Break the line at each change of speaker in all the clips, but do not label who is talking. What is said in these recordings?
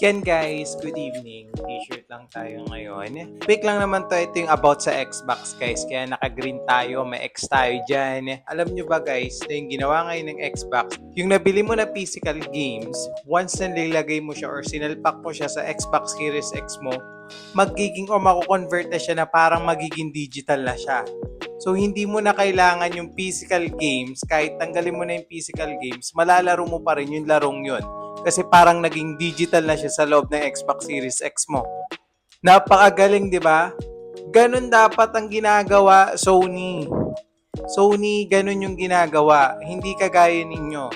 Yan guys, good evening. T-shirt lang tayo ngayon. Quick lang naman to, ito yung about sa Xbox guys. Kaya naka-green tayo, may X tayo dyan. Alam nyo ba guys, na yung ginawa ngayon ng Xbox, yung nabili mo na physical games, once na nilagay mo siya or sinalpak mo siya sa Xbox Series X mo, magiging o mako-convert na siya na parang magiging digital na siya. So, hindi mo na kailangan yung physical games. Kahit tanggalin mo na yung physical games, malalaro mo pa rin yung larong yun. Kasi parang naging digital na siya sa loob ng Xbox Series X mo. Napakagaling, di ba? Ganun dapat ang ginagawa, Sony. Sony, ganun yung ginagawa. Hindi kagaya ninyo.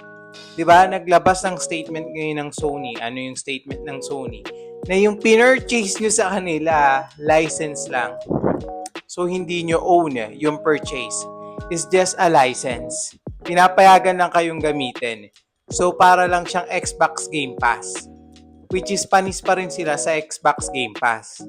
Di ba? Naglabas ng statement ngayon ng Sony. Ano yung statement ng Sony? Na yung pinurchase nyo sa kanila, license lang. So, hindi nyo own yung purchase. It's just a license. Pinapayagan lang kayong gamitin. So, para lang siyang Xbox Game Pass. Which is, panis pa rin sila sa Xbox Game Pass.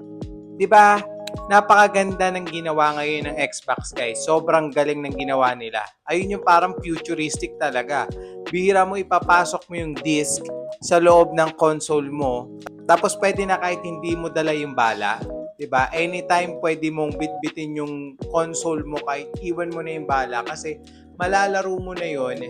'Di ba? Napakaganda ng ginawa ngayon ng Xbox guys. Sobrang galing ng ginawa nila. Ayun yung parang futuristic talaga. Bihira mo ipapasok mo yung disc sa loob ng console mo. Tapos pwede na kahit hindi mo dala yung bala. 'Di ba? Anytime pwede mong bitbitin yung console mo kahit iwan mo na yung bala kasi malalaro mo na yon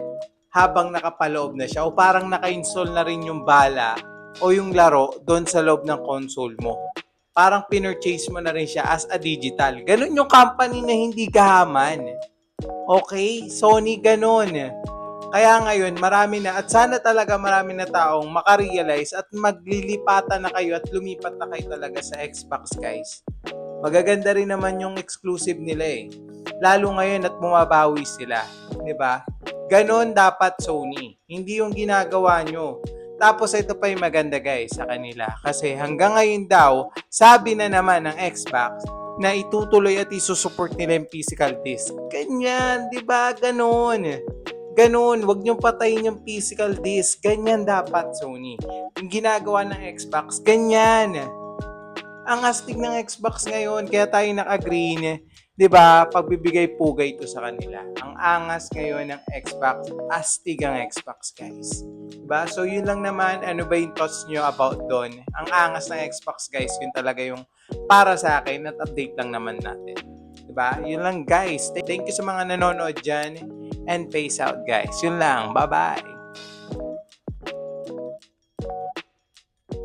habang nakapaloob na siya o parang naka-install na rin yung bala o yung laro doon sa loob ng console mo. Parang pinurchase mo na rin siya as a digital. Ganun yung company na hindi gahaman. Okay? Sony ganun. Kaya ngayon, marami na, at sana talaga marami na taong makarealize at maglilipatan na kayo at lumipat na kayo talaga sa Xbox, guys. Magaganda rin naman yung exclusive nila eh. Lalo ngayon at bumabawi sila. 'Di ba? Ganon dapat Sony. Hindi yung ginagawa nyo. Tapos ito pa yung maganda guys sa kanila. Kasi hanggang ngayon daw, sabi na naman ng Xbox na itutuloy at isusupport nila yung physical disc. Ganyan, di ba? Ganon. Ganon, wag niyong patayin yung physical disc. Ganyan dapat Sony. Yung ginagawa ng Xbox, ganyan. Ang astig ng Xbox ngayon, kaya tayo naka-green, 'di ba? Pagbibigay pugay ito sa kanila. Ang angas ngayon ng Xbox, astig ang Xbox, guys. 'Di ba? So yun lang naman, ano ba yung thoughts nyo about doon? Ang angas ng Xbox, guys, yun talaga yung para sa akin at update lang naman natin. 'Di ba? Yun lang, guys. Thank you sa mga nanonood diyan and peace out, guys. Yun lang. Bye-bye.